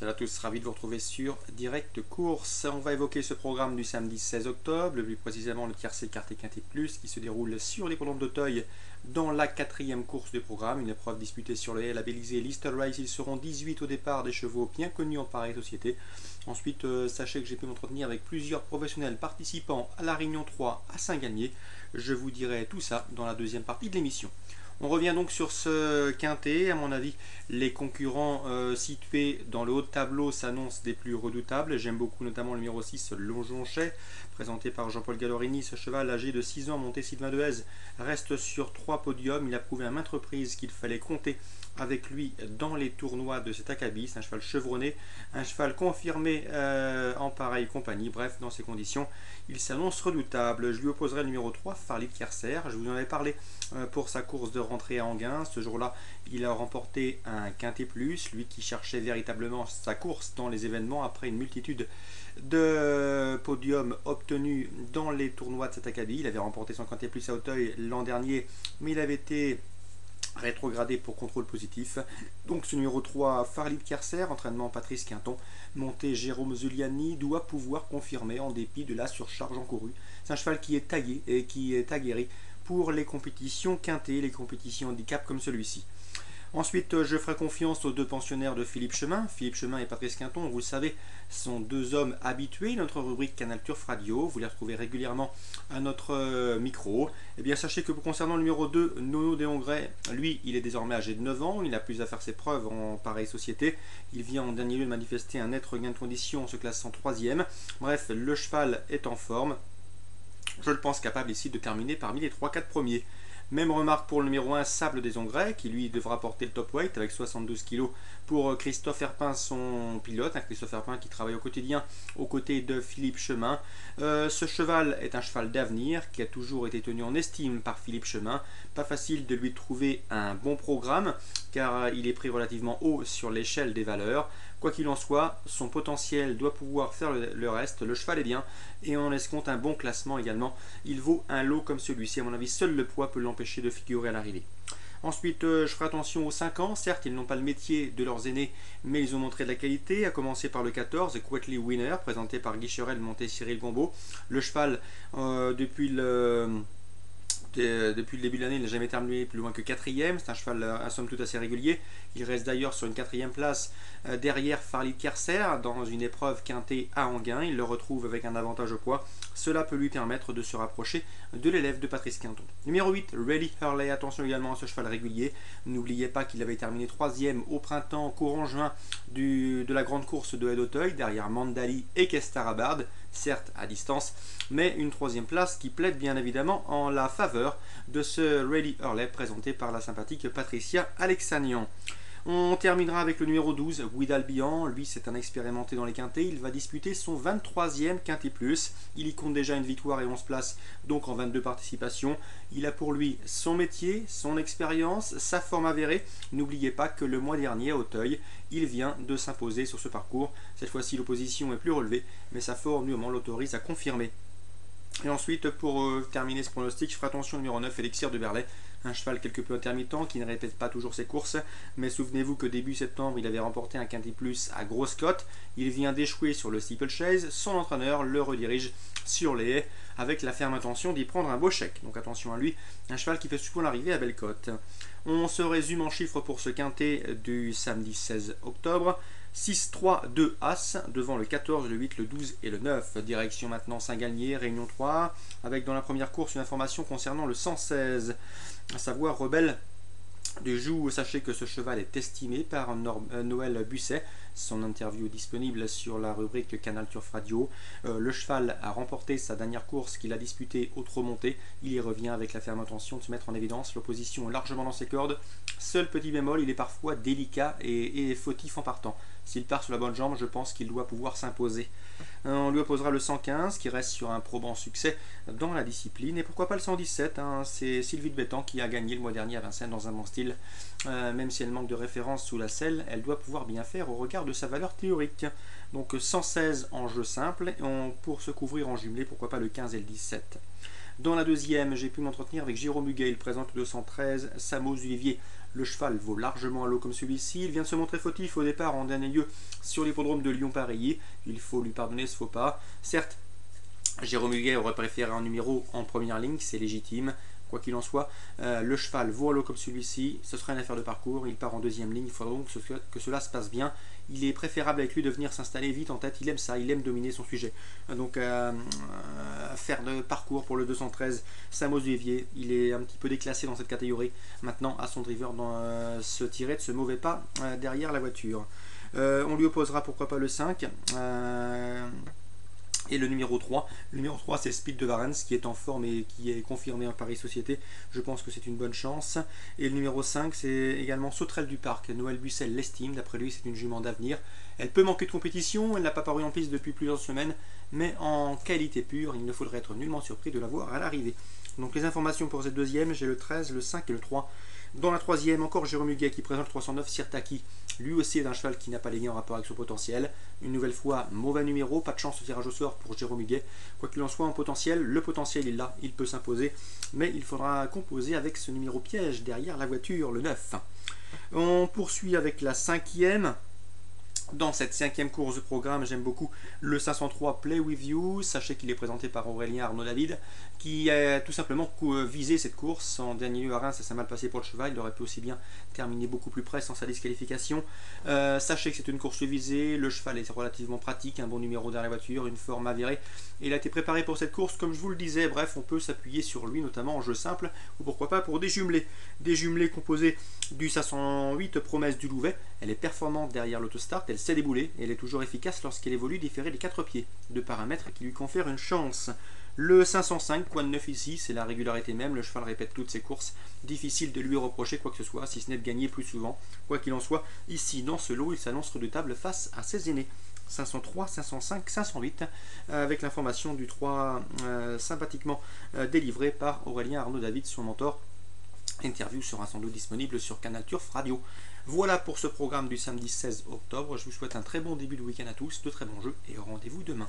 Salut à tous, ravi de vous retrouver sur Direct Course. On va évoquer ce programme du samedi 16 octobre, plus précisément le tiercé Quarté Quinté Plus qui se déroule sur l'hippodrome d'Auteuil dans la quatrième course du programme, une épreuve disputée sur le labellisé Lister Race. Ils seront 18 au départ, des chevaux bien connus en pareille société. Ensuite, sachez que j'ai pu m'entretenir avec plusieurs professionnels participants à la Réunion 3 à Saint-Galmier. Je vous dirai tout ça dans la deuxième partie de l'émission. On revient donc sur ce quintet. À mon avis, les concurrents situés dans le haut de tableau s'annoncent des plus redoutables. J'aime beaucoup notamment le numéro 6, Longeonchet, présenté par Jean-Paul Gallorini. Ce cheval âgé de 6 ans, monté Sylvain Dehaze, reste sur 3 podiums. Il a prouvé à maintes reprises qu'il fallait compter avec lui dans les tournois de cet acabit. C'est un cheval chevronné, un cheval confirmé en pareille compagnie. Bref, dans ces conditions, il s'annonce redoutable. Je lui opposerai le numéro 3, Farley Kerser. Je vous en avais parlé pour sa course de rentrée à Anguin. Ce jour-là, il a remporté un quintet plus, lui qui cherchait véritablement sa course dans les événements après une multitude de podiums obtenus dans les tournois de cet acabit. Il avait remporté son quintet plus à Auteuil l'an dernier, mais il avait été rétrogradé pour contrôle positif. Donc ce numéro 3, Farley Kerser, entraînement Patrice Quinton, monté Jérôme Zuliani, doit pouvoir confirmer en dépit de la surcharge encourue. C'est un cheval qui est taillé et qui est aguerri pour les compétitions quintées, les compétitions handicap comme celui-ci. Ensuite, je ferai confiance aux deux pensionnaires de Philippe Chemin. Philippe Chemin et Patrice Quinton, vous le savez, sont deux hommes habitués. Notre rubrique Canal Turf Radio, vous les retrouvez régulièrement à notre micro. Eh bien, sachez que concernant le numéro 2, Nono Deshongrais, lui, il est désormais âgé de 9 ans. Il a plus à faire ses preuves en pareille société. Il vient en dernier lieu de manifester un net regain de condition en se classant 3e. Bref, le cheval est en forme. Je le pense capable ici de terminer parmi les 3-4 premiers. Même remarque pour le numéro 1, Sable Deshongrais, qui lui devra porter le top weight avec 72 kg pour Christophe Herpin, son pilote. Christophe Herpin qui travaille au quotidien aux côtés de Philippe Chemin. Ce cheval est un cheval d'avenir qui a toujours été tenu en estime par Philippe Chemin. Pas facile de lui trouver un bon programme car il est pris relativement haut sur l'échelle des valeurs. Quoi qu'il en soit, son potentiel doit pouvoir faire le reste. Le cheval est bien et on escompte un bon classement également. Il vaut un lot comme celui-ci. À mon avis, seul le poids peut l'empêcher de figurer à l'arrivée. Ensuite, je ferai attention aux 5 ans. Certes, ils n'ont pas le métier de leurs aînés, mais ils ont montré de la qualité, à commencer par le 14, Quetley Winner, présenté par Guy Cherel, monté Cyril Gombeau. Le cheval, depuis le début de l'année, il n'a jamais terminé plus loin que 4e. C'est un cheval à somme toute assez régulier. Il reste d'ailleurs sur une 4e place derrière Farley Kerser dans une épreuve quintée à Anguin. Il le retrouve avec un avantage au poids. Cela peut lui permettre de se rapprocher de l'élève de Patrice Quinton. Numéro 8, Ready Hurley. Attention également à ce cheval régulier. N'oubliez pas qu'il avait terminé 3e au printemps, courant juin de la grande course de Haye-d'Auteuil, derrière Mandali et Kestarabard, certes à distance, mais une 3e place qui plaide bien évidemment en la faveur de ce Ready Hurley présenté par la sympathique Patricia Alexanian. On terminera avec le numéro 12, Guidalbian. Lui, c'est un expérimenté dans les quintets. Il va disputer son 23e quintet plus. Il y compte déjà une victoire et 11 places, donc en 22 participations. Il a pour lui son métier, son expérience, sa forme avérée. N'oubliez pas que le mois dernier, à Auteuil, il vient de s'imposer sur ce parcours. Cette fois-ci, l'opposition est plus relevée, mais sa forme, lui, l'autorise à confirmer. Et ensuite, pour terminer ce pronostic, je ferai attention au numéro 9, Elixir de Berlay. Un cheval quelque peu intermittent qui ne répète pas toujours ses courses, mais souvenez-vous que début septembre, il avait remporté un quintet plus à grosse cote. Il vient d'échouer sur le steeplechase. Son entraîneur le redirige sur les haies avec la ferme intention d'y prendre un beau chèque. Donc attention à lui, un cheval qui fait souvent l'arrivée à belle cote. On se résume en chiffres pour ce quintet du samedi 16 octobre. 6, 3, 2, As, devant le 14, le 8, le 12 et le 9. Direction maintenant Saint-Galmier, Réunion 3, avec dans la première course une information concernant le 116, à savoir Rebelle du Joux. Sachez que ce cheval est estimé par Noël Busset. Son interview disponible sur la rubrique Canal Turf Radio. Le cheval a remporté sa dernière course qu'il a disputée au trot monté. Il y revient avec la ferme intention de se mettre en évidence. L'opposition est largement dans ses cordes. Seul petit bémol, il est parfois délicat et fautif en partant. S'il part sur la bonne jambe, je pense qu'il doit pouvoir s'imposer. On lui opposera le 115 qui reste sur un probant succès dans la discipline. Et pourquoi pas le 117, c'est Sylvie de Bétan qui a gagné le mois dernier à Vincennes dans un bon style. Même si elle manque de référence sous la selle, elle doit pouvoir bien faire au regard de sa valeur théorique. Donc 116 en jeu simple, et pour se couvrir en jumelé, pourquoi pas le 15 et le 17. Dans la deuxième, j'ai pu m'entretenir avec Jérôme Huguet. Il présente le 213, Samos Olivier, Le cheval vaut largement à l'eau comme celui-ci. Il vient de se montrer fautif au départ en dernier lieu sur l'hippodrome de Lyon-Paris. Il faut lui pardonner ce faux pas. Certes, Jérôme Huguet aurait préféré un numéro en première ligne, c'est légitime. Quoi qu'il en soit, le cheval vaut à l'eau comme celui-ci, ce sera une affaire de parcours, il part en deuxième ligne, il faudra donc que cela se passe bien. Il est préférable avec lui de venir s'installer vite en tête, il aime ça, il aime dominer son sujet. Donc faire de parcours pour le 213, Samos Vivier, il est un petit peu déclassé dans cette catégorie. Maintenant, à son driver se tirer de ce mauvais pas derrière la voiture. On lui opposera pourquoi pas le 5. Et le numéro 3, c'est Speed de Varens qui est en forme et qui est confirmé en Paris Société. Je pense que c'est une bonne chance. Et le numéro 5, c'est également Sauterelle du Parc. Noël Bussel l'estime, d'après lui c'est une jument d'avenir. Elle peut manquer de compétition, elle n'a pas paru en piste depuis plusieurs semaines, mais en qualité pure, il ne faudrait être nullement surpris de la voir à l'arrivée. Donc les informations pour cette deuxième, j'ai le 13, le 5 et le 3. Dans la troisième, encore Jérôme Huguet qui présente le 309 Sirtaki. Lui aussi est un cheval qui n'a pas les gains en rapport avec son potentiel. Une nouvelle fois, mauvais numéro, pas de chance au tirage au sort pour Jérôme Huguet. Quoi qu'il en soit, en potentiel, le potentiel est là, il peut s'imposer. Mais il faudra composer avec ce numéro piège derrière la voiture, le 9. On poursuit avec la cinquième. Dans cette cinquième course de programme, j'aime beaucoup le 503 Play With You. Sachez qu'il est présenté par Aurélien Arnaud-David, qui a tout simplement visé cette course. En dernier lieu à Reims, ça s'est mal passé pour le cheval. Il aurait pu aussi bien terminer beaucoup plus près sans sa disqualification. Sachez que c'est une course visée. Le cheval est relativement pratique, un bon numéro derrière la voiture, une forme avérée. Et il a été préparé pour cette course, comme je vous le disais. Bref, on peut s'appuyer sur lui, notamment en jeu simple, ou pourquoi pas pour des jumelés. Des jumelés composés du 508 Promesse du Louvet. Elle est performante derrière l'autostart. Elle sait débouler et elle est toujours efficace lorsqu'elle évolue différer les 4 pieds, deux paramètres qui lui confèrent une chance. Le 505, quoi de neuf ici, c'est la régularité même, le cheval répète toutes ses courses, difficile de lui reprocher quoi que ce soit, si ce n'est de gagner plus souvent. Quoi qu'il en soit, ici dans ce lot, il s'annonce redoutable face à ses aînés. 503, 505, 508, avec l'information du 3 sympathiquement délivré par Aurélien Arnaud-David, son mentor. Interview sera sans doute disponible sur Canal Turf Radio. Voilà pour ce programme du samedi 16 octobre. Je vous souhaite un très bon début de week-end à tous, de très bons jeux et rendez-vous demain.